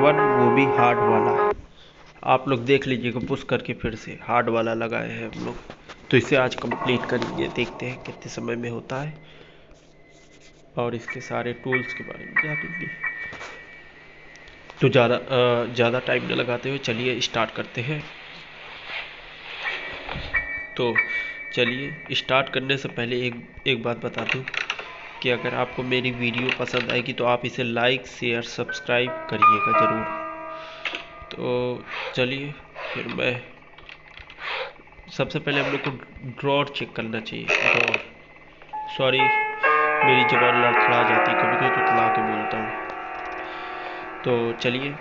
1 वो भी हार्ड वाला। आप लोग देख लीजिएगा, पुश करके फिर से हार्ड वाला लगाए हैं हम लोग। तो इसे आज कंप्लीट करेंगे, देखते हैं कितने समय में होता है और इसके सारे टूल्स के बारे में जानेंगे। तो ज़्यादा टाइम न लगाते हुए चलिए स्टार्ट करते हैं। तो चलिए स्टार्ट करने से पहले एक बात बता दूं कि अगर आपको मेरी वीडियो पसंद आएगी तो आप इसे लाइक शेयर सब्सक्राइब करिएगा ज़रूर। तो चलिए फिर मैं सबसे पहले हम लोग को ड्रॉर चेक करना चाहिए। ड्रॉर, सॉरी मेरी ज़बान लड़खड़ा जाती है कभी कभी, तो तला के बोलता हूँ। तो चलिए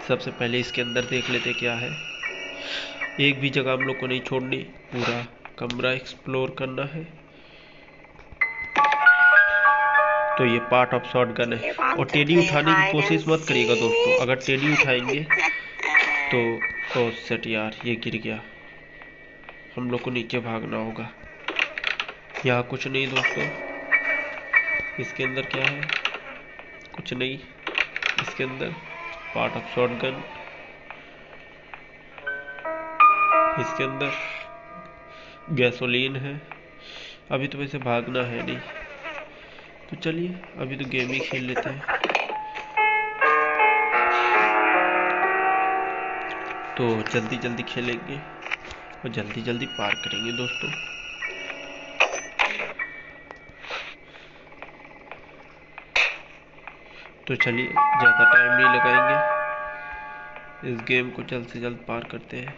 सबसे पहले इसके अंदर देख लेते क्या है। एक भी जगह हम लोग को नहीं छोड़नी, पूरा कमरा एक्सप्लोर करना है। तो ये पार्ट ऑफ शॉटगन है। और टेडी उठाने की कोशिश मत करिएगा दोस्तों, अगर टेडी उठाएंगे तो ओ सेट यार, ये गिर गया। हम लोग को नीचे भागना होगा। यहाँ कुछ नहीं दोस्तों। इसके अंदर क्या है? कुछ नहीं इसके अंदर। पार्ट ऑफ शॉटगन इसके अंदर, गैसोलीन है। अभी तो वैसे भागना है नहीं, तो चलिए अभी तो गेम ही खेल लेते हैं। तो जल्दी जल्दी खेलेंगे और जल्दी जल्दी पार करेंगे दोस्तों। तो चलिए ज़्यादा टाइम नहीं लगाएंगे, इस गेम को जल्द से जल्द पार करते हैं।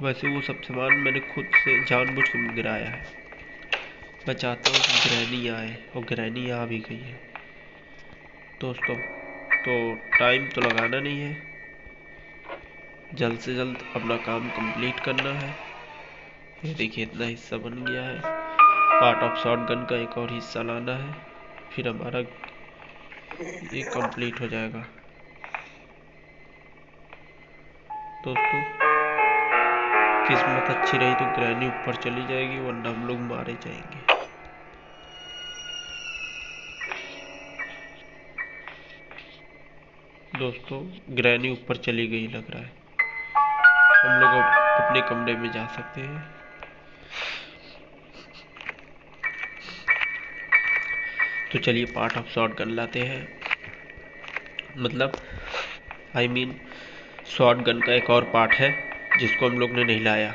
वैसे वो सब सामान मैंने खुद से जानबूझ कर गिराया है। मैं चाहता हूँ कि ग्रैनी आए, और ग्रैनी आ भी गई है दोस्तों। तो टाइम तो लगाना नहीं है, जल्द से जल्द अपना काम कंप्लीट करना है। ये देखिए इतना हिस्सा बन गया है। पार्ट ऑफ शॉटगन का एक और हिस्सा लाना है, फिर हमारा ये कंप्लीट हो जाएगा दोस्तों। किस्मत अच्छी रही तो ग्रैनी ऊपर चली जाएगी, वरना हम लोग मारे जाएंगे। दोस्तों ग्रैनी ऊपर चली गई लग रहा है। हम लोग अब अपने कमरे में जा सकते हैं। तो चलिए पार्ट ऑफ शॉटगन लाते हैं, मतलब आई मीन शॉटगन का एक और पार्ट है जिसको हम लोग ने नहीं लाया।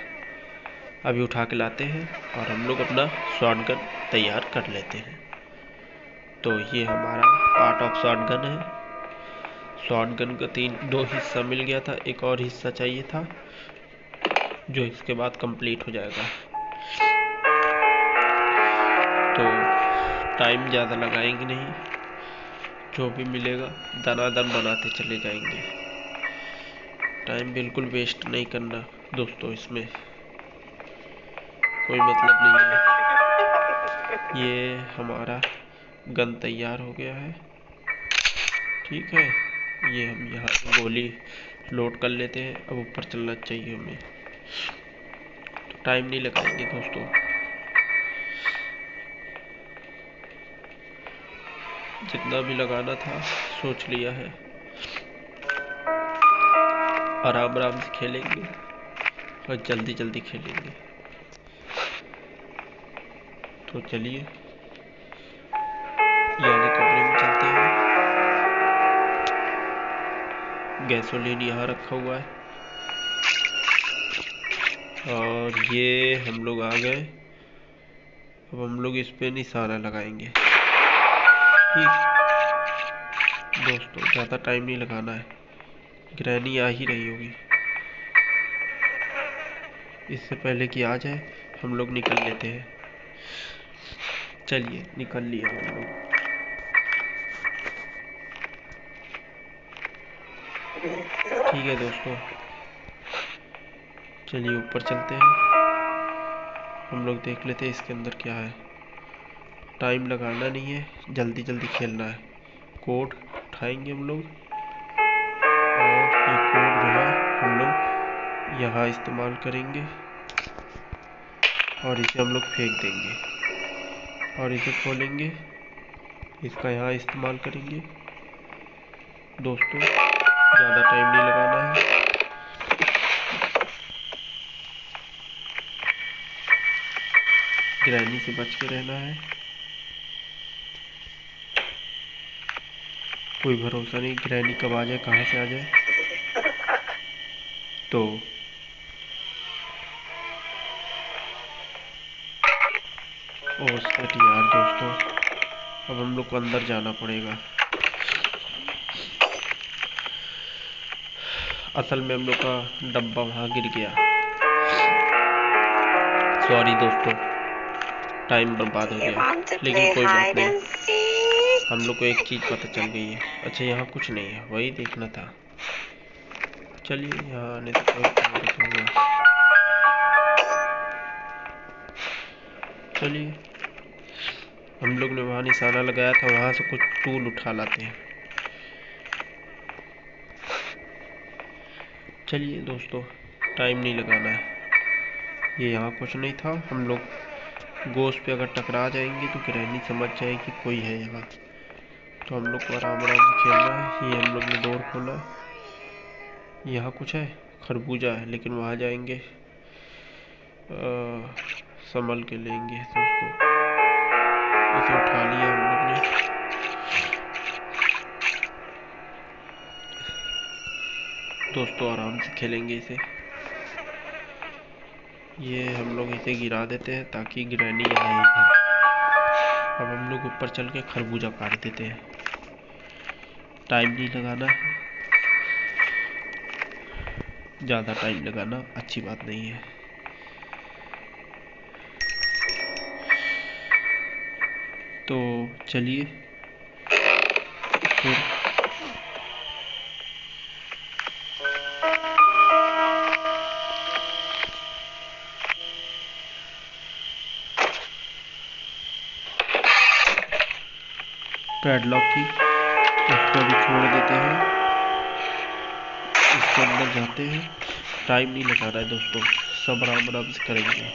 अभी उठा के लाते हैं और हम लोग अपना शॉटगन तैयार कर लेते हैं। तो ये हमारा पार्ट ऑफ शॉटगन है। शॉटगन का दो हिस्सा मिल गया था, एक और हिस्सा चाहिए था जो इसके बाद कंप्लीट हो जाएगा। तो टाइम ज़्यादा लगाएंगे नहीं, जो भी मिलेगा दनादन बनाते चले जाएंगे। टाइम बिल्कुल वेस्ट नहीं करना दोस्तों, इसमें कोई मतलब नहीं है। ये हमारा गन तैयार हो गया है, ठीक है। ये हम यहाँ से गोली लोड कर लेते हैं। अब ऊपर चलना चाहिए हमें, तो टाइम नहीं लगाएंगे दोस्तों। जितना भी लगाना था सोच लिया है, आराम आराम से खेलेंगे और जल्दी जल्दी खेलेंगे। तो चलिए ये वाले कमरे में चलते हैं। गैसोलीन यहाँ रखा हुआ है और ये हम लोग आ गए। अब हम लोग इस पे निशाना लगाएंगे, ठीक दोस्तों। ज़्यादा टाइम नहीं लगाना है, ग्रैनी आ ही रही होगी। इससे पहले कि आ जाए हम लोग निकल लेते हैं। चलिए निकल लिया हम लोग। ठीक है दोस्तों, चलिए ऊपर चलते हैं। हम लोग देख लेते हैं इसके अंदर क्या है। टाइम लगाना नहीं है, जल्दी जल्दी खेलना है। कोड उठाएंगे हम लोग, और ये कोड जो है हम लोग यहाँ इस्तेमाल करेंगे और इसे हम लोग फेंक देंगे। और इसे खोलेंगे, इसका यहाँ इस्तेमाल करेंगे दोस्तों। ज़्यादा टाइम नहीं लगाना है। ग्रैनी से बच के रहना है। कोई भरोसा नहीं ग्रैनी कब आ जाए, कहाँ से आ जाए। तो ओ सेट यार दोस्तों, अब हम लोग को अंदर जाना पड़ेगा। असल में हम लोग का डब्बा वहाँ गिर गया। सॉरी दोस्तों, टाइम बर्बाद हो गया, लेकिन कोई बात नहीं। हम लोग को एक चीज़ पता चल गई है। अच्छा यहाँ कुछ नहीं है, वही देखना था। चलिए यहाँ आने से कोई फायदा तो हुआ। चलिए हम लोग ने वहाँ निशाना लगाया था, वहाँ से कुछ टूल उठा लाते हैं। चलिए दोस्तों, टाइम नहीं लगाना है। ये यहाँ कुछ नहीं था। हम लोग गोश्त पे अगर टकरा जाएंगे तो ग्रैनी समझ जाएगी कोई है यहाँ। तो हम लोग को आराम आराम से खेलना है। ये हम लोग ने डोर खोला, यहाँ कुछ है, खरबूजा है, लेकिन वहाँ जाएंगे संभल के लेंगे दोस्तों। इसे उठा लिया हम लोग ने। दोस्तों आराम से खेलेंगे इसे। ये हम लोग इसे गिरा देते हैं ताकि ग्रैनी आए इधर। अब हम लोग ऊपर चल के खरबूजा काट देते हैं। टाइम नहीं लगाना है, ज़्यादा टाइम लगाना अच्छी बात नहीं है। तो चलिए फिर पैडलॉक की उसको भी छोड़ देते हैं, इसके अंदर जाते हैं। टाइम नहीं लगा रहा है दोस्तों, सब आराम आराम से करेंगे।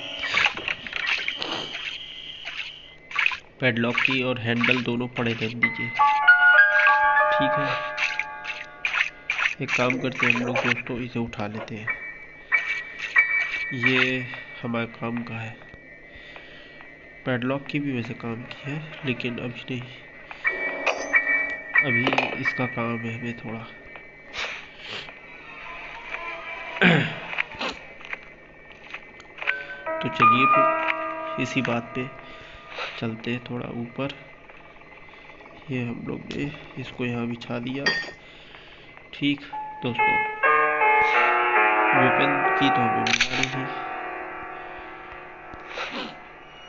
पैडलॉक की और हैंडल दोनों पड़े रहने दीजिए, ठीक है। एक काम करते हैं हम लोग दोस्तों, इसे उठा लेते हैं। ये हमारे काम का है। पैडलॉक की भी वैसे काम की है, लेकिन अभी नहीं, अभी इसका काम है हमें थोड़ा। तो चलिए फिर इसी बात पे चलते हैं थोड़ा ऊपर। ये हम लोग ने इसको यहाँ बिछा दिया, ठीक दोस्तों। वेपन की तो हमें मिला नहीं,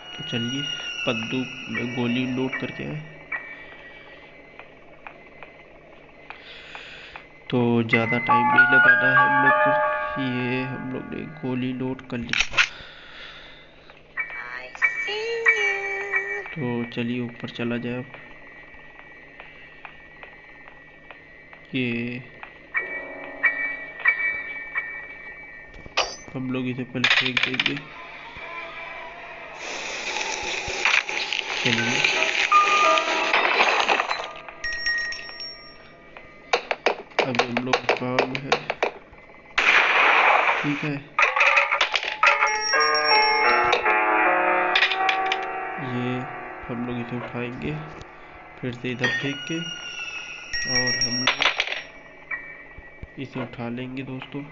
तो चलिए बंदूक में गोली लोड करके आए। तो ज़्यादा टाइम नहीं लगाना है हम लोग को। ये हम लोग ने गोली लोड कर ली। तो चलिए ऊपर चला जाए अब। ये हम लोग इसे पहले फेंक देंगे। चलिए अभी हम लोग काम है, ठीक है। ये हम लोग इसे उठाएंगे फिर से इधर फेंक के, और हम लोग इसे उठा लेंगे दोस्तों।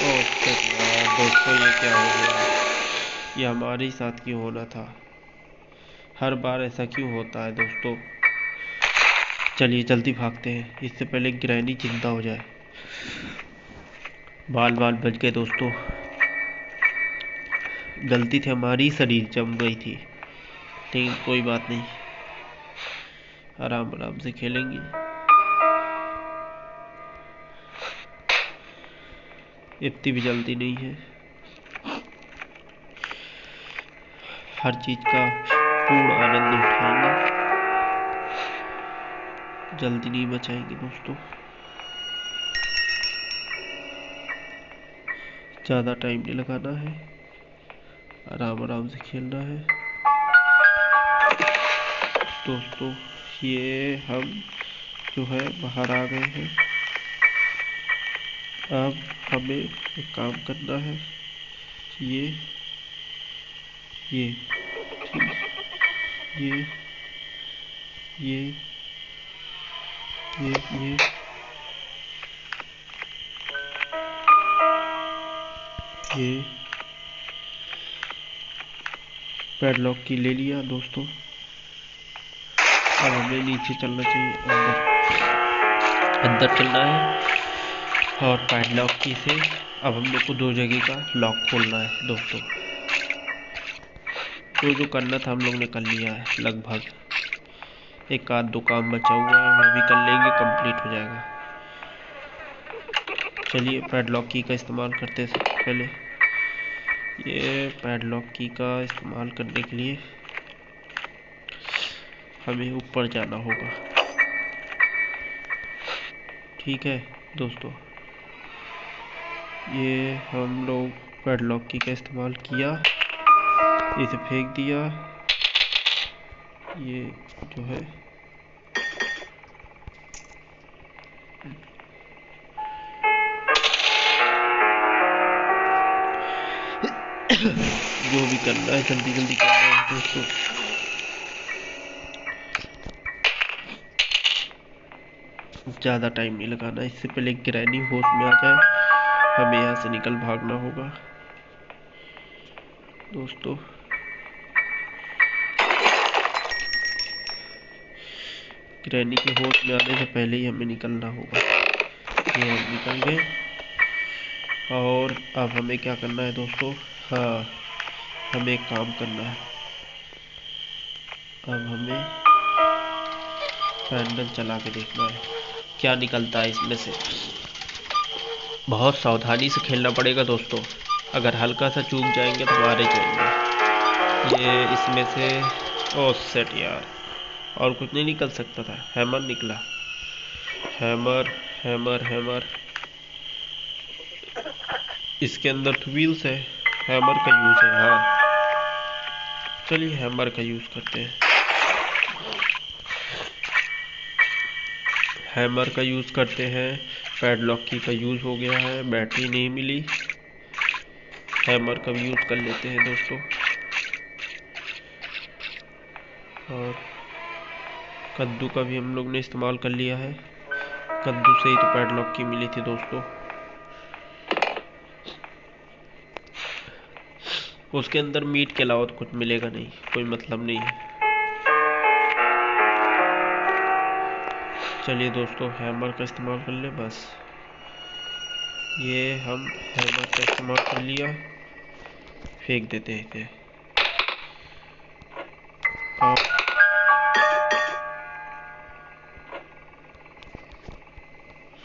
ओके यार दोस्तों, ये क्या हो गया? ये हमारे ही साथ क्यों होना था? हर बार ऐसा क्यों होता है दोस्तों? चलिए जल्दी भागते हैं, इससे पहले ग्रैनी जिंदा हो जाए। बाल बाल बच गए दोस्तों, गलती थी हमारी, शरीर जम गई थी, लेकिन कोई बात नहीं, आराम आराम से खेलेंगे। इतनी भी जल्दी नहीं है, हर चीज़ का पूर्ण आनंद उठाएंगे, जल्दी नहीं बचाएंगे दोस्तों। ज़्यादा टाइम नहीं लगाना है, आराम आराम से खेलना है दोस्तों। ये हम जो है बाहर आ गए हैं। अब हमें एक काम करना है, ये ठीक, ये ये ये पैडलॉक की ले लिया दोस्तों। अब हमें नीचे चलना चाहिए, अंदर चलना है और पैडलॉक की से अब हम लोग को 2 जगह का लॉक खोलना है दोस्तों। जो करना था हम लोग ने कर लिया है लगभग। एक आध 2 काम बचा हुआ है, वो भी कर लेंगे, कंप्लीट हो जाएगा। चलिए पैडलॉक की का इस्तेमाल करते हैं। सबसे पहले ये पैडलॉक की का इस्तेमाल करने के लिए हमें ऊपर जाना होगा। ठीक है दोस्तों, ये हम लोग पैडलॉक की का इस्तेमाल किया, इसे फेंक दिया। ये जो है जो भी करना है जल्दी जल्दी करना है दोस्तों। ज़्यादा टाइम नहीं लगाना, इससे पहले ग्रैनी होश में आ जाए हमें यहाँ से निकल भागना होगा दोस्तों। ग्रैनी के होश में आने से पहले ही हमें निकलना होगा। ये हम निकल गए। और अब हमें क्या करना है दोस्तों, हाँ हमें एक काम करना है। अब हमें पैंडल चला के देखना है क्या निकलता है इसमें से। बहुत सावधानी से खेलना पड़ेगा दोस्तों, अगर हल्का सा चूक जाएंगे तो मारे जाएंगे। ये इसमें से ओ सेट यार, और कुछ नहीं निकल सकता था, हैमर निकला। हैमर हैमर हैमर, इसके अंदर तो व्हील्स है, हैमर का यूज़ है। हाँ चलिए हैमर का यूज़ करते हैं। हैमर का यूज़ करते हैं। पैडलॉक की का यूज़ हो गया है, बैटरी नहीं मिली, हैमर का भी यूज़ कर लेते हैं दोस्तों। और कद्दू का भी हम लोग ने इस्तेमाल कर लिया है, कद्दू से ही तो पैडलॉक की मिली थी दोस्तों। उसके अंदर मीट के अलावा तो कुछ मिलेगा नहीं, कोई मतलब नहीं है। चलिए दोस्तों हैमर का इस्तेमाल कर ले बस। ये हम हैमर का इस्तेमाल कर लिया, फेंक देते हैं इसे।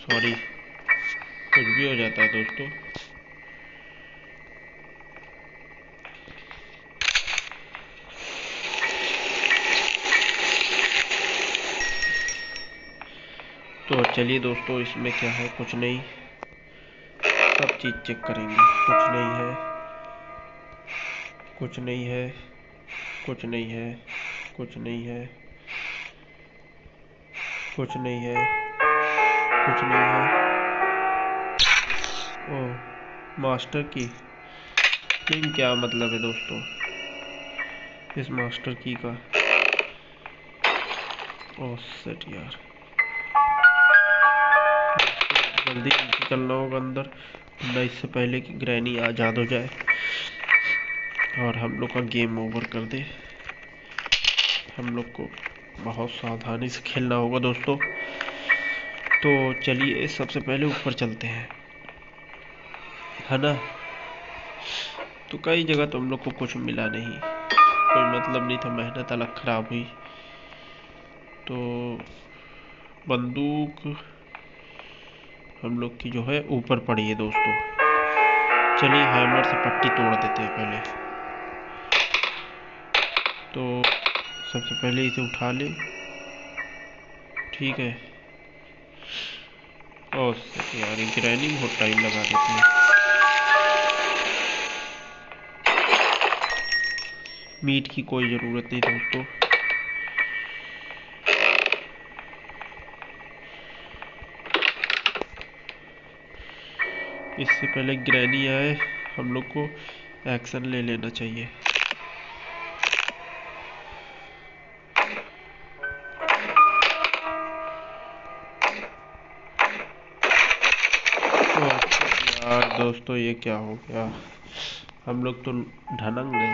सॉरी, कुछ भी हो जाता है दोस्तों। तो चलिए दोस्तों, इसमें क्या है, कुछ नहीं, सब चीज़ चेक करेंगे। कुछ नहीं है, कुछ नहीं है, कुछ नहीं है, कुछ नहीं है, कुछ नहीं है, कुछ नहीं है। ओह मास्टर की, लेकिन क्या मतलब है दोस्तों इस मास्टर की का। ओह सेट यार, जल्दी नीचे चलना होगा अंदर, वरना इससे पहले कि ग्रैनी आज़ाद हो जाए और हम लोग का गेम ओवर कर दे। हम लोग को बहुत सावधानी से खेलना होगा दोस्तों। तो चलिए सबसे पहले ऊपर चलते हैं, है ना। तो कई जगह तो हम लोग को कुछ मिला नहीं, कोई मतलब नहीं था, मेहनत अलग ख़राब हुई। तो बंदूक हम लोग की जो है ऊपर पड़ी है दोस्तों। चलिए हैमर से पट्टी तोड़ देते हैं पहले। तो सबसे पहले इसे उठा ले, ठीक है। और यार ये ग्रैनी बहुत टाइम लगा देती है। मीट की कोई ज़रूरत नहीं दोस्तों, इससे पहले ग्रैनी आए हम लोग को एक्शन ले लेना चाहिए। तो यार दोस्तों ये क्या हो गया, हम लोग तो ढनंग गए।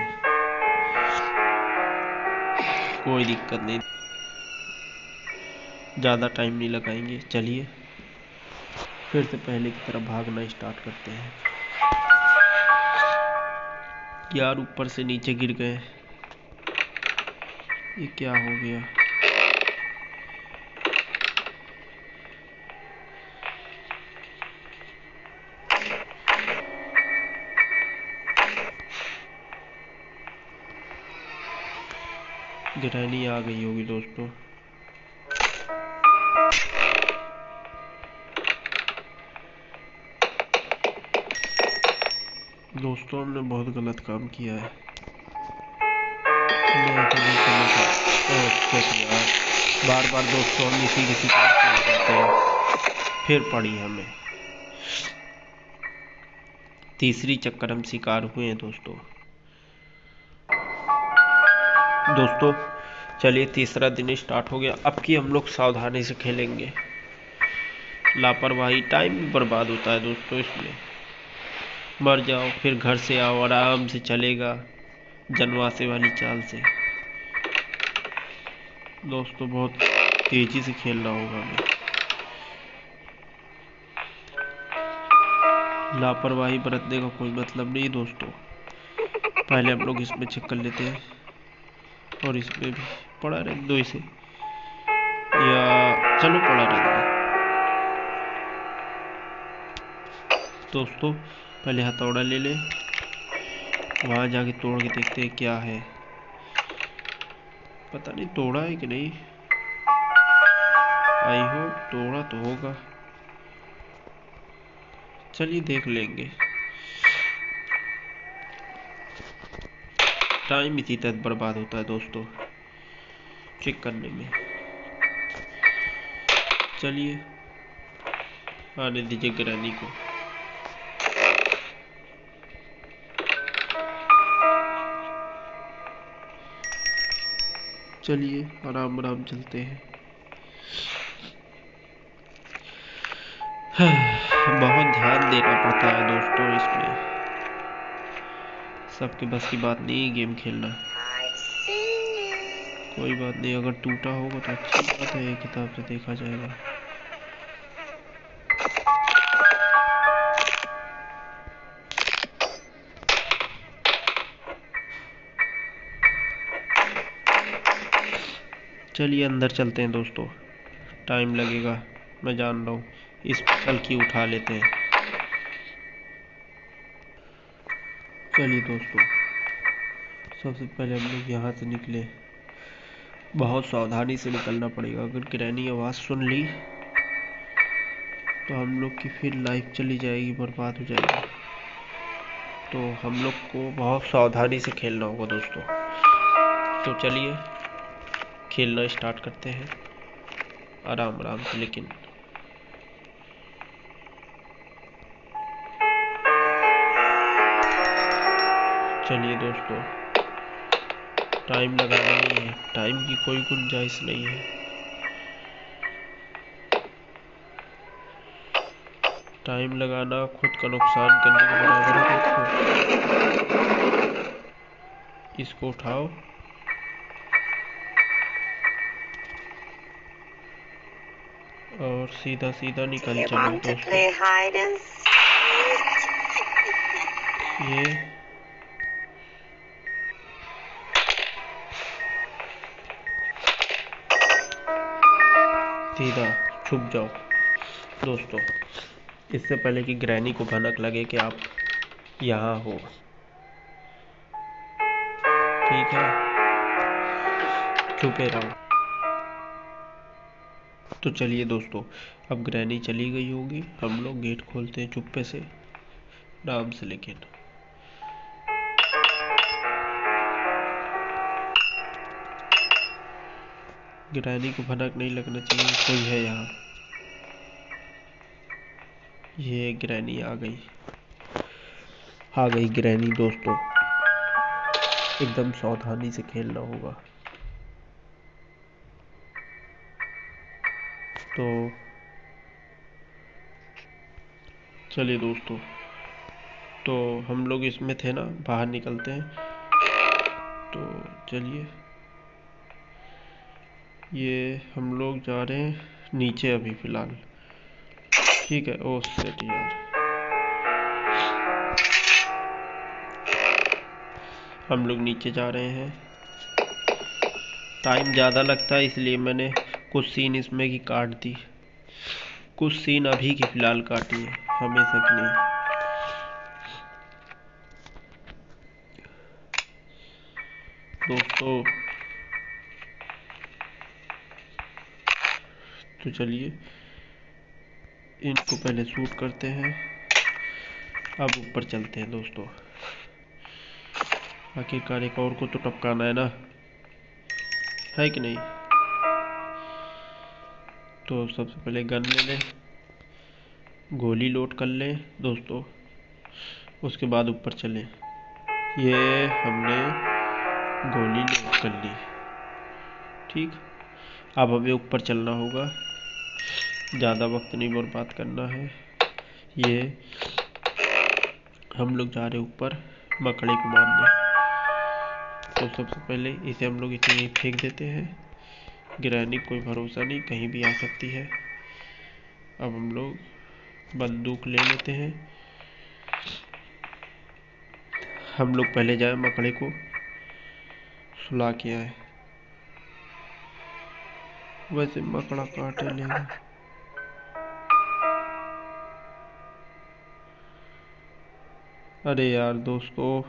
कोई दिक्कत नहीं, ज़्यादा टाइम नहीं लगाएंगे। चलिए फिर से पहले की तरफ भागना स्टार्ट करते हैं। यार ऊपर से नीचे गिर गए, ये क्या हो गया। ग्रैनी आ गई होगी दोस्तों। दोस्तों हमने बहुत गलत काम किया है। मैं तो नहीं करना था। यार बार बार दोस्तों हम इसी किसी काम से जाते हैं, फिर पड़ी हमें तीसरी चक्कर हम शिकार हुए हैं दोस्तों। दोस्तों चलिए तीसरा दिन स्टार्ट हो गया। अब की हम लोग सावधानी से खेलेंगे। लापरवाही टाइम भी बर्बाद होता है दोस्तों इसमें। मर जाओ फिर घर से आओ, आराम से चलेगा जनवासे वाली चाल से। दोस्तों बहुत तेजी से खेलना होगा हमें। लापरवाही बरतने का कोई मतलब नहीं दोस्तों। पहले हम लोग इसमें चेक कर लेते हैं और इसमें भी पड़ा रहने दो इसे, या चलो पड़ा रहने दो। दोस्तों पहले हथौड़ा ले ले, वहाँ जाके तोड़ के देखते हैं क्या है। पता नहीं तोड़ा है कि नहीं, आई होप तोड़ा तो होगा। चलिए देख लेंगे। टाइम इसी तरह बर्बाद होता है दोस्तों चेक करने में। चलिए आने दीजिए ग्रैनी को। चलिए आराम आराम चलते हैं। बहुत ध्यान देना पड़ता है दोस्तों इसमें, सबके बस की बात नहीं गेम खेलना। कोई बात नहीं, अगर टूटा होगा तो अच्छी बात है, एक हिसाब से देखा जाएगा। चलिए अंदर चलते हैं दोस्तों, टाइम लगेगा मैं जान रहा हूँ। इस पल की उठा लेते हैं। चलिए दोस्तों सबसे पहले हम लोग यहाँ से निकले, बहुत सावधानी से निकलना पड़ेगा। अगर ग्रैनी आवाज़ सुन ली तो हम लोग की फिर लाइफ चली जाएगी, बर्बाद हो जाएगी। तो हम लोग को बहुत सावधानी से खेलना होगा दोस्तों। तो चलिए खेलना स्टार्ट करते हैं आराम आराम से। लेकिन चलिए दोस्तों टाइम लगाना नहीं है, टाइम की कोई गुंजाइश नहीं है। टाइम लगाना खुद का नुकसान करने के बराबर है दोस्तों। इसको उठाओ और सीधा सीधा निकल चलो दोस्तों। ये सीधा छुप जाओ दोस्तों, इससे पहले कि ग्रैनी को भनक लगे कि आप यहाँ हो। ठीक है छुपे रहो। तो चलिए दोस्तों अब ग्रैनी चली गई होगी, हम लोग गेट खोलते हैं चुप्पे से आराम से। लेकिन ग्रैनी को भनक नहीं लगना चाहिए कोई है यहाँ। ये ग्रैनी आ गई ग्रैनी दोस्तों। एकदम सावधानी से खेलना होगा। तो चलिए दोस्तों, तो हम लोग इसमें थे ना, बाहर निकलते हैं। तो चलिए, ये हम लोग जा रहे हैं नीचे अभी फ़िलहाल। ठीक है। ओह सेट यार, हम लोग नीचे जा रहे हैं। टाइम ज़्यादा लगता है इसलिए मैंने कुछ सीन इसमें की काट दी। कुछ सीन अभी की फ़िलहाल काटी है, हमेशा की नहीं। दोस्तों तो चलिए इनको पहले शूट करते हैं। अब ऊपर चलते हैं दोस्तों। आखिरकार एक और को तो टपकाना है ना, है कि नहीं। तो सबसे पहले गन ले लें, गोली लोड कर लें दोस्तों, उसके बाद ऊपर चलें। ये हमने गोली लोड कर ली। ठीक, अब हमें ऊपर चलना होगा, ज़्यादा वक्त नहीं बर्बाद करना है। ये हम लोग जा रहे ऊपर मकड़े को मारने। तो सबसे पहले इसे हम लोग इतनी ही फेंक देते हैं। गिरानी कोई भरोसा नहीं, कहीं भी आ सकती है। अब हम लोग बंदूक ले लेते हैं। हम लोग पहले जाए मकड़े को सुला के आए। वैसे मकड़ा काटे लेगा। अरे यार दोस्तों,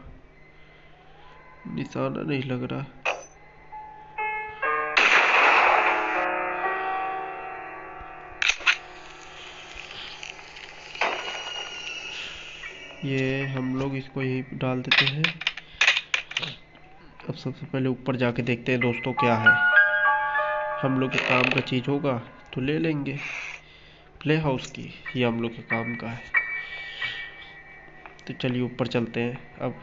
निशाना नहीं लग रहा। ये हम लोग इसको यहीं डाल देते हैं। अब सबसे पहले ऊपर जाके देखते हैं दोस्तों क्या है। हम लोग के काम का चीज़ होगा तो ले लेंगे। प्ले हाउस की, ये हम लोग के काम का है। तो चलिए ऊपर चलते हैं अब।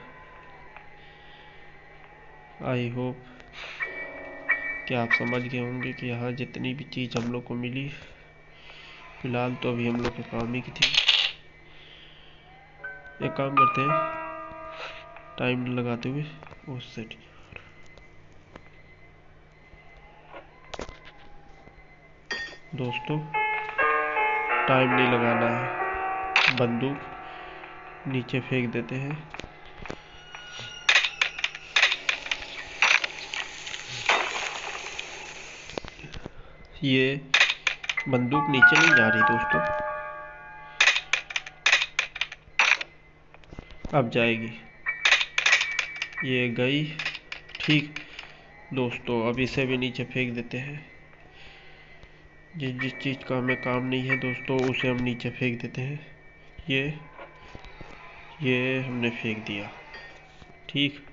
आई होप कि आप समझ गए होंगे कि यहाँ जितनी भी चीज़ हम लोग को मिली फ़िलहाल तो अभी हम लोग के काम ही की थी। एक काम करते हैं, टाइम लगाते हुए। ओह सेट, दोस्तों टाइम नहीं लगाना है, बंदूक नीचे फेंक देते हैं। ये बंदूक नीचे नहीं जा रही दोस्तों, अब जाएगी। ये गई। ठीक दोस्तों, अब इसे भी नीचे फेंक देते हैं। जिस जिस चीज़ का हमें काम नहीं है दोस्तों उसे हम नीचे फेंक देते हैं। ये हमने फेंक दिया। ठीक,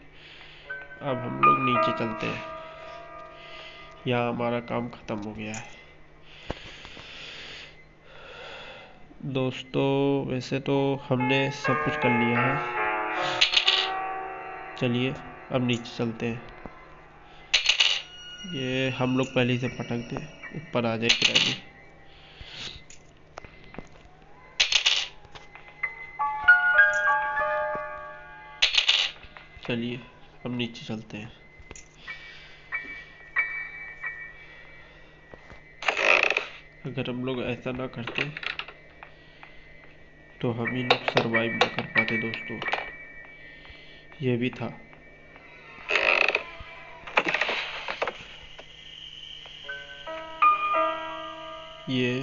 अब हम लोग नीचे चलते हैं। यहाँ हमारा काम ख़त्म हो गया है दोस्तों। वैसे तो हमने सब कुछ कर लिया है। चलिए अब नीचे चलते हैं। ये हम लोग पहले से पटक दें, ऊपर आ जाए किरानी। चलिए अब नीचे चलते हैं। अगर हम लोग ऐसा ना करते तो हम ही लोग सरवाइव ना कर पाते दोस्तों। ये भी था। ये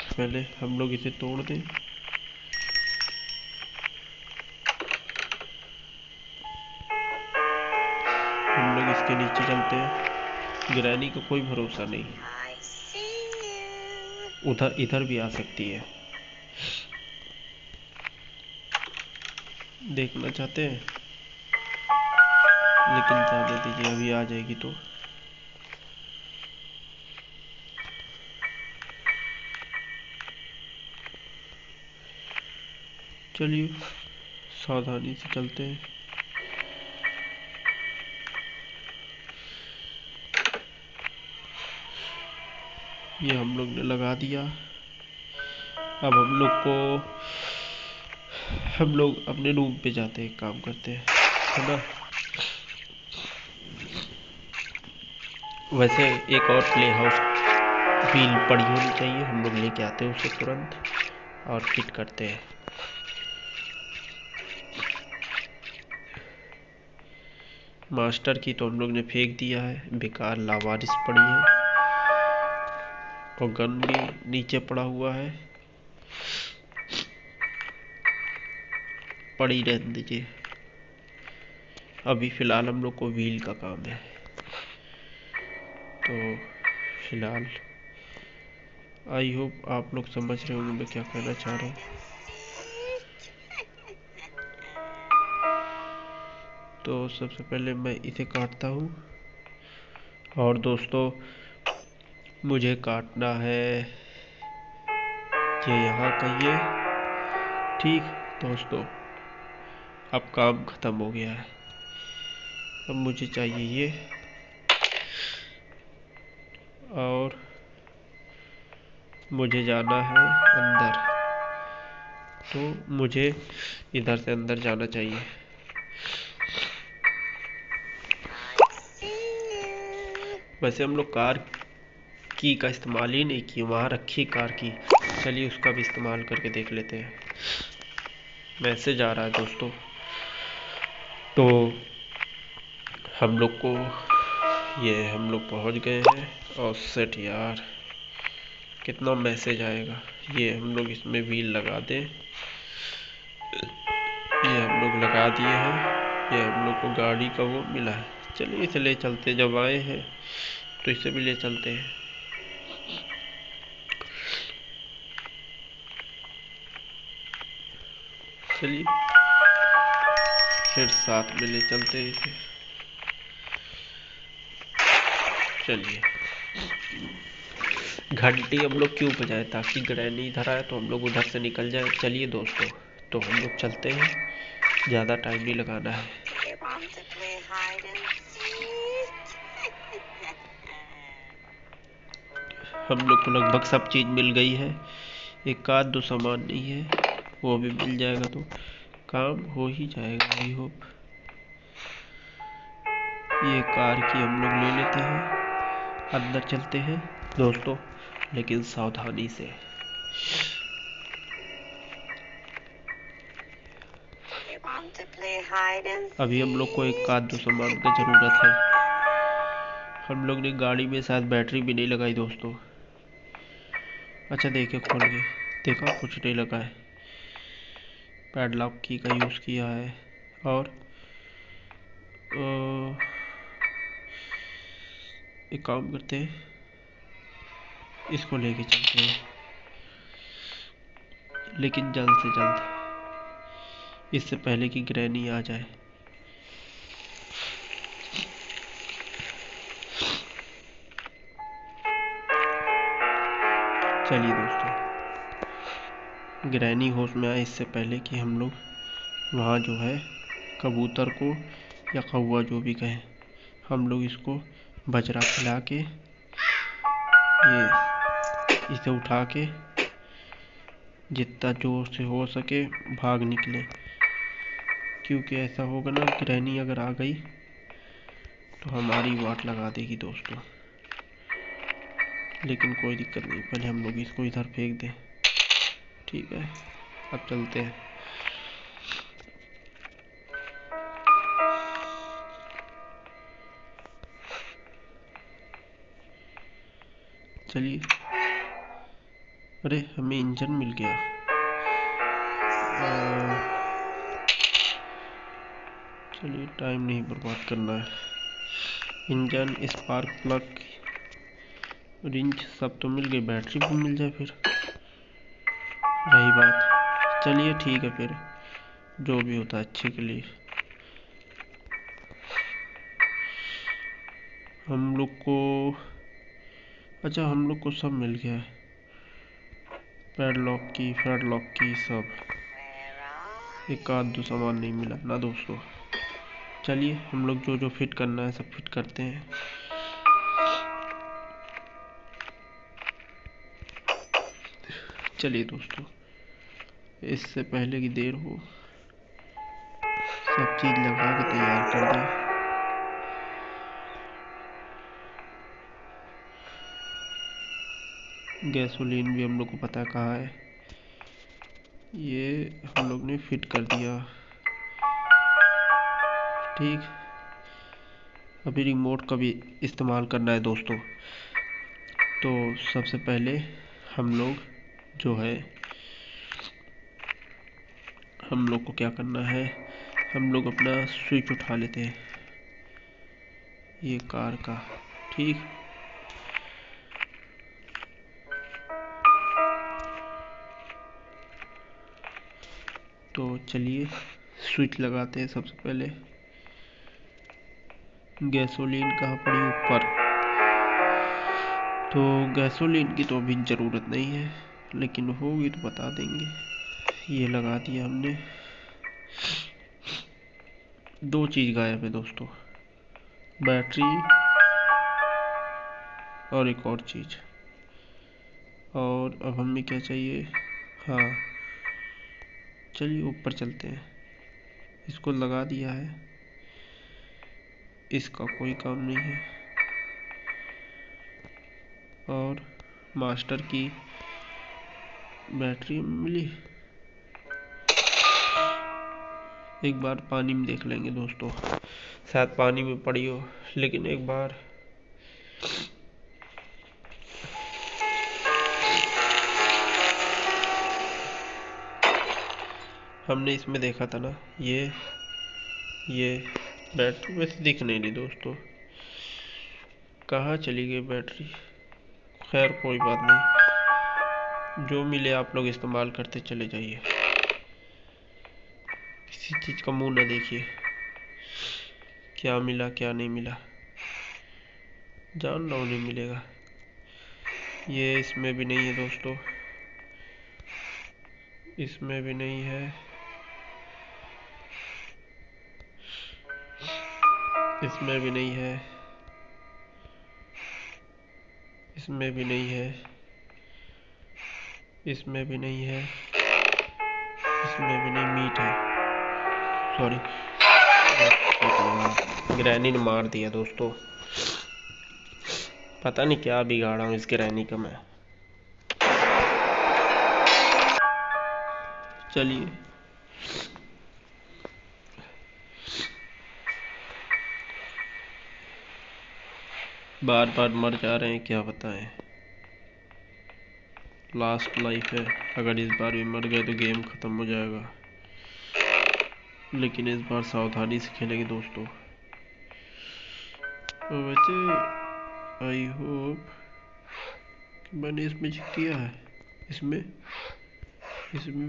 पहले हम लोग इसे तोड़ दें। हम लोग इसके नीचे चलते हैं। गिरानी का कोई भरोसा नहीं, उधर इधर भी आ सकती है। देखना चाहते हैं लेकिन जाने दीजिए, अभी आ जाएगी तो। चलिए सावधानी से चलते हैं। ये हम लोग ने लगा दिया। अब हम लोग अपने रूम पे जाते हैं, काम करते हैं, है ना। वैसे एक और प्ले हाउस व्हील पड़ी होनी चाहिए, हम लोग लेके आते हैं उसे तुरंत और फिट करते हैं। मास्टर की तो हम लोग ने फेंक दिया है, बेकार लावारिस पड़ी है, और गन भी नीचे पड़ा हुआ है, पड़ी रहने दीजिए। अभी फ़िलहाल हम लोग को व्हील का काम है, तो फिलहाल आई होप आप लोग समझ रहे होंगे मैं क्या कहना चाह रहा हूँ। तो सबसे पहले मैं इसे काटता हूँ, और दोस्तों मुझे काटना है ये यहाँ कहिए। ठीक दोस्तों, अब काम ख़त्म हो गया है। अब मुझे चाहिए ये, और मुझे जाना है अंदर, तो मुझे इधर से अंदर जाना चाहिए। वैसे हम लोग कार की का इस्तेमाल ही नहीं किए, वहाँ रखी कार की। चलिए उसका भी इस्तेमाल करके देख लेते हैं। मैसेज आ रहा है दोस्तों, तो हम लोग पहुँच गए हैं। और सेट यार, कितना मैसेज आएगा। ये हम लोग इसमें व्हील लगा दें, ये हम लोग लगा दिए हैं। ये हम लोग को गाड़ी का वो मिला है। चलिए इसे ले चलते, जब आए हैं तो इसे भी ले चलते हैं। चलिए फिर साथ में ले चलते हैं इसे। चलिए घंटी हम लोग क्यों बजाए, ताकि ग्रैनी इधर आए तो हम लोग उधर से निकल जाए। चलिए दोस्तों, तो हम लोग चलते हैं, ज़्यादा टाइम नहीं लगाना है। हम लोग को लगभग सब चीज़ मिल गई है, एक आध दो सामान नहीं है, वो भी मिल जाएगा तो काम हो ही जाएगा आई होप। ये कार की हम लोग ले लेते हैं, अंदर चलते हैं दोस्तों, लेकिन सावधानी से। अभी हम लोग को एक आध दो सामान की ज़रूरत है। हम लोग ने गाड़ी में शायद बैटरी भी नहीं लगाई दोस्तों। अच्छा देखे खोल के देखा, कुछ नहीं लगा है। पैडलॉक की का यूज़ किया है, और एक काम करते हैं, इसको लेके चलते हैं, लेकिन जल्द से जल्द, इससे पहले कि ग्रैनी आ जाए। चलिए दोस्तों, ग्रैनी होश में आए इससे पहले कि हम लोग वहाँ जो है कबूतर को या कौवा जो भी कहें, हम लोग इसको बजरा खिला के ये इसे उठा के जितना जोर से हो सके भाग निकले, क्योंकि ऐसा होगा ना, ग्रैनी अगर आ गई तो हमारी वाट लगा देगी दोस्तों। लेकिन कोई दिक्कत नहीं, पहले हम लोग इसको इधर फेंक दें। ठीक है, अब चलते हैं। चलिए, अरे हमें इंजन मिल गया। चलिए टाइम नहीं बर्बाद करना है। इंजन, स्पार्क प्लग, रिंच सब तो मिल गई, बैटरी भी मिल जाए फिर रही बात। चलिए ठीक है, फिर जो भी होता है अच्छे के लिए। हम लोग को, अच्छा हम लोग को सब मिल गया है, पैडलॉक की, फेडलॉक की, सब। एक आध दो सामान नहीं मिला ना दोस्तों। चलिए हम लोग जो जो फिट करना है सब फिट करते हैं। चलिए दोस्तों, इससे पहले की देर हो सब चीज़ लगा के तैयार कर दें। गैसोलीन भी हम लोग को पता कहाँ है, ये हम लोग ने फिट कर दिया। ठीक, अभी रिमोट का भी इस्तेमाल करना है दोस्तों। तो सबसे पहले हम लोग जो है, हम लोग को क्या करना है, हम लोग अपना स्विच उठा लेते हैं ये कार का। ठीक, तो चलिए स्विच लगाते हैं। सबसे पहले गैसोलीन कहाँ पड़ी, ऊपर। तो गैसोलीन की तो अभी ज़रूरत नहीं है, लेकिन होगी तो बता देंगे। ये लगा दिया हमने। दो चीज़ गायब है दोस्तों, बैटरी और एक और चीज़। और अब हमें क्या चाहिए, हाँ चलिए ऊपर चलते हैं। इसको लगा दिया है, इसका कोई काम नहीं है। और मास्टर की बैटरी मिली, एक बार पानी में देख लेंगे दोस्तों, शायद पानी में पड़ी हो। लेकिन एक बार हमने इसमें देखा था ना, ये बैटरी वैसे दिख नहीं रही दोस्तों, कहाँ चली गई बैटरी। खैर कोई बात नहीं, जो मिले आप लोग इस्तेमाल करते चले जाइए, किसी चीज़ का मुंह ना देखिए, क्या मिला क्या नहीं मिला, जान लो नहीं मिलेगा। ये इसमें भी नहीं है दोस्तों, इसमें भी नहीं है, इसमें भी नहीं है, इसमें भी नहीं है, इसमें भी नहीं है, इसमें भी नहीं। मीट है, सॉरी, ग्रैनी ने मार दिया दोस्तों। पता नहीं क्या बिगाड़ा हूँ इस ग्रैनी का मैं। चलिए बार बार मर जा रहे हैं, क्या बताएं। लास्ट लाइफ है, अगर इस बार भी मर गए तो गेम ख़त्म हो जाएगा। लेकिन इस बार सावधानी से खेलेंगे दोस्तों। तो वैसे आई होप मैंने इसमें चेक किया है, इसमें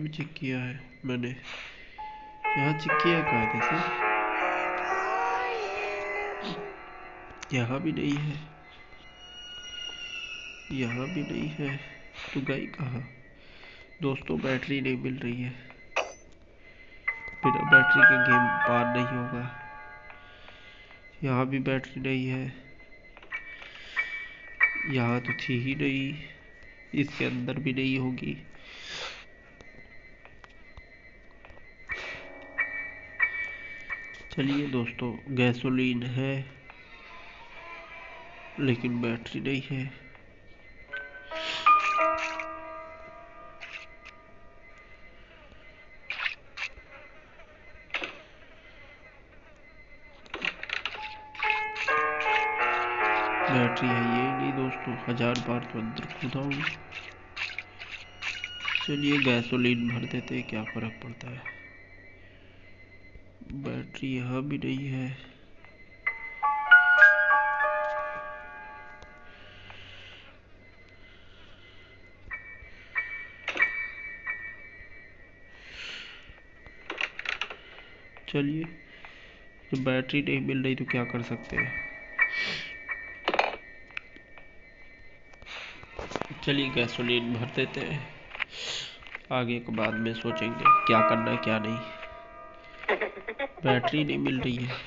भी चेक किया है मैंने। यहाँ चेक किया है कायदे से, यहाँ भी नहीं है, यहाँ भी नहीं है। तो गई कहाँ दोस्तों, बैटरी नहीं मिल रही है। बिना बैटरी के गेम पार नहीं होगा। यहाँ भी बैटरी नहीं है, यहाँ तो थी ही नहीं, इसके अंदर भी नहीं होगी। चलिए दोस्तों, गैसोलीन है लेकिन बैटरी नहीं है। बैटरी है ये नहीं दोस्तों, 1000 बार तो अंदर कूदा हूँ। चलिए गैसोलीन भर देते हैं, क्या फर्क पड़ता है। बैटरी यहाँ भी नहीं है, चलिए तो बैटरी नहीं मिल रही तो क्या कर सकते हैं। चलिए गैसोलीन भर देते हैं, आगे के बाद में सोचेंगे क्या करना है क्या नहीं। बैटरी नहीं मिल रही है।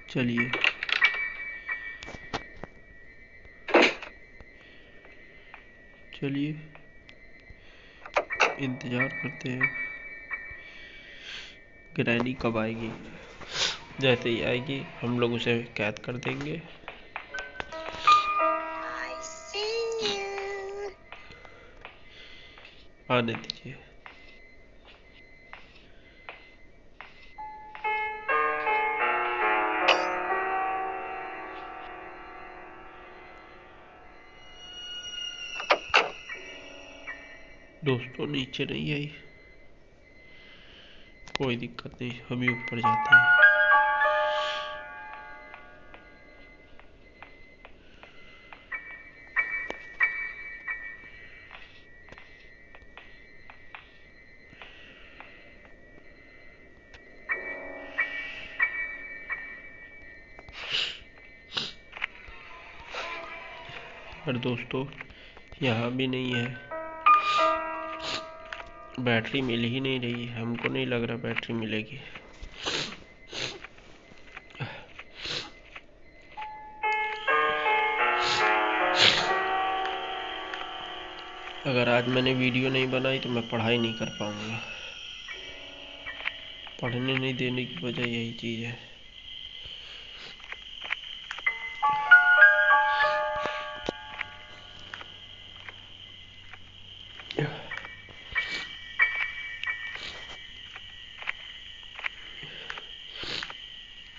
चलिए चलिए इंतज़ार करते हैं ग्रैनी कब आएगी। जैसे ही आएगी हम लोग उसे कैद कर देंगे। आने दीजिए। दोस्तों नीचे नहीं आई, कोई दिक्कत नहीं, हम ही ऊपर जाते हैं। पर दोस्तों यहाँ भी नहीं है, बैटरी मिल ही नहीं रही, हमको नहीं लग रहा बैटरी मिलेगी। अगर आज मैंने वीडियो नहीं बनाई तो मैं पढ़ाई नहीं कर पाऊंगा। पढ़ने नहीं देने की वजह यही चीज़ है।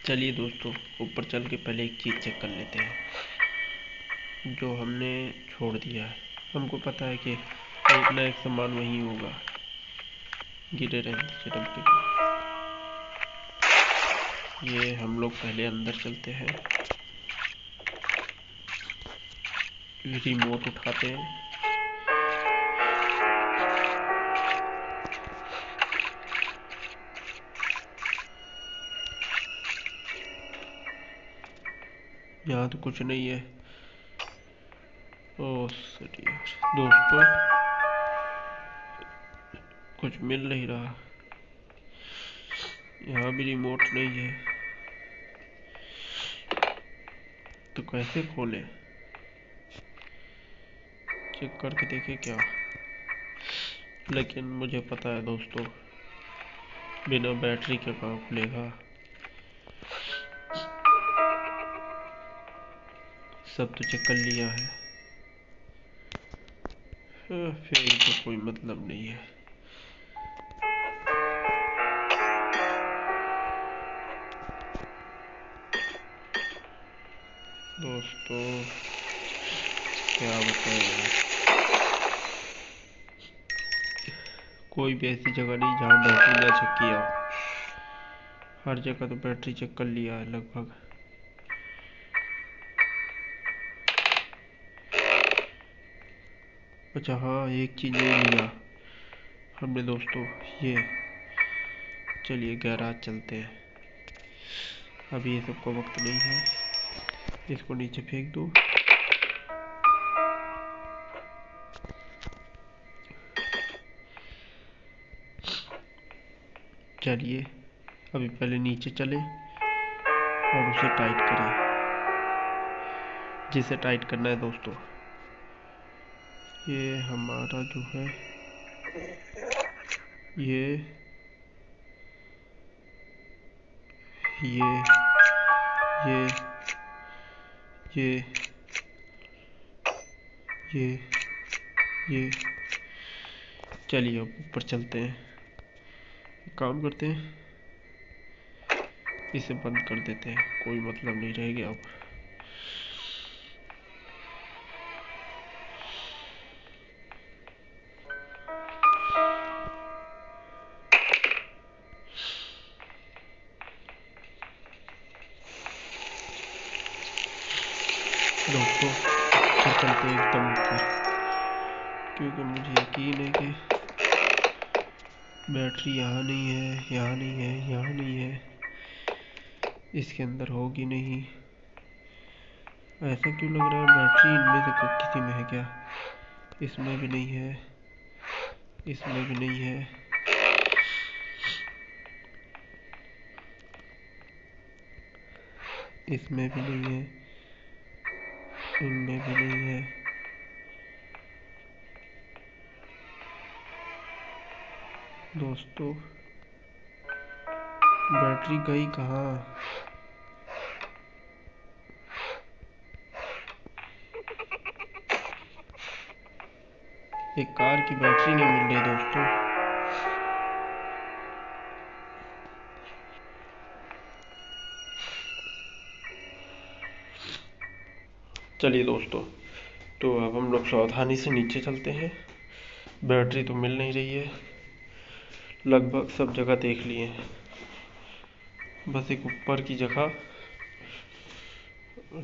चलिए दोस्तों ऊपर चल के पहले एक चीज़ चेक कर लेते हैं जो हमने छोड़ दिया है। हमको पता है कि एक ना एक सामान वहीं होगा, गिरे रहने दीजिए डब्बे को। ये हम लोग पहले अंदर चलते हैं, रिमोट उठाते हैं। यहाँ तो कुछ नहीं है। ओह सॉरी दोस्तों, कुछ मिल नहीं रहा। यहाँ भी रिमोट नहीं है, तो कैसे खोले? चेक करके देखे क्या? लेकिन मुझे पता है दोस्तों, बिना बैटरी के कहाँ खुलेगा। सब तो चेक कर लिया है। फिर तो कोई मतलब नहीं है दोस्तों, क्या बताएं। कोई भी ऐसी जगह नहीं जहाँ बैटरी ना चेक किया हो। हर जगह तो बैटरी चेक कर लिया है लगभग। अच्छा हाँ, एक चीज़ ये लिया हमने दोस्तों, ये। चलिए गैराज चलते हैं, अभी ये सबको वक्त नहीं है। इसको नीचे फेंक दो। चलिए अभी पहले नीचे चले और उसे टाइट करें, जिसे टाइट करना है दोस्तों। ये हमारा जो है, ये ये ये ये ये ये चलिए अब ऊपर चलते हैं। काम करते हैं, इसे बंद कर देते हैं, कोई मतलब नहीं रहेगा अब। दोस्तों, ऊपर चलते हैं एकदम ऊपर, क्योंकि मुझे यकीन है कि बैटरी यहाँ नहीं है, यहाँ नहीं है, यहाँ नहीं है, इसके अंदर होगी नहीं। ऐसा क्यों लग रहा है बैटरी इनमें से किसी में है क्या? इसमें भी नहीं है, इसमें भी नहीं है, इसमें भी नहीं है, इनमें भी नहीं है। दोस्तों बैटरी गई कहाँ? एक कार की बैटरी नहीं मिल रही दोस्तों। चलिए दोस्तों, तो अब हम लोग सावधानी से नीचे चलते हैं। बैटरी तो मिल नहीं रही है, लगभग सब जगह देख लिए हैं, बस एक ऊपर की जगह।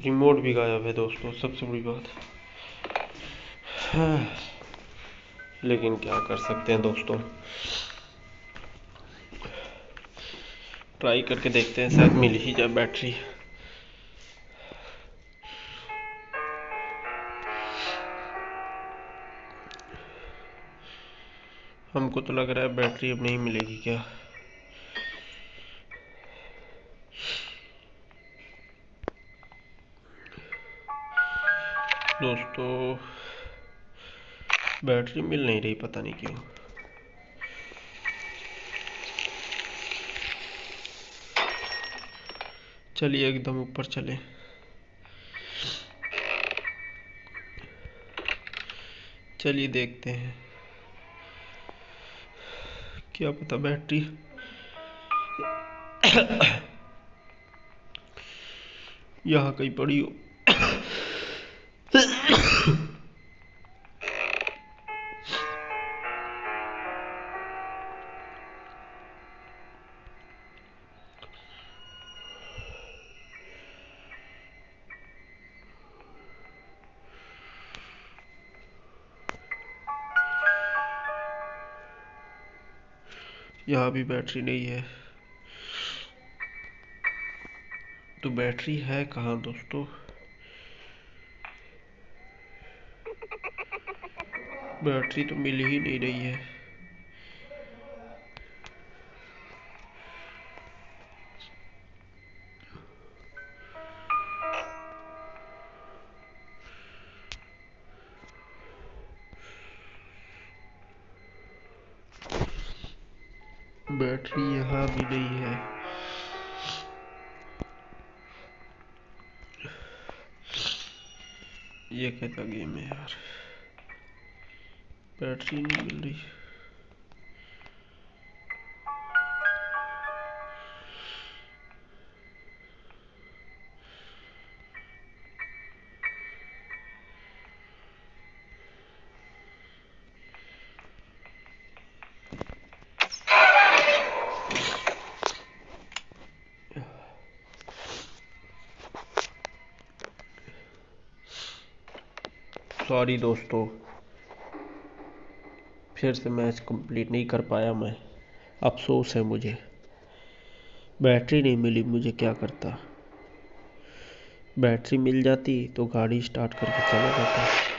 रिमोट भी गायब है दोस्तों, सबसे बड़ी बात। हाँ, लेकिन क्या कर सकते हैं दोस्तों, ट्राई करके देखते हैं, शायद मिल ही जाए बैटरी। हमको तो लग रहा है बैटरी अब नहीं मिलेगी क्या। दोस्तों बैटरी मिल नहीं रही, पता नहीं क्यों। चलिए एकदम ऊपर चले। चलिए देखते हैं, क्या पता बैटरी यहाँ कहीं पड़ी हो। यहाँ भी बैटरी नहीं है, तो बैटरी है कहाँ दोस्तों? बैटरी तो मिल ही नहीं रही है। बैटरी यहाँ भी नहीं है। ये कैसा गेम है यार, बैटरी नहीं मिल रही। सॉरी दोस्तों, फिर से मैच कंप्लीट नहीं कर पाया मैं, अफसोस है मुझे। बैटरी नहीं मिली, मुझे क्या करता। बैटरी मिल जाती तो गाड़ी स्टार्ट करके चला जाता।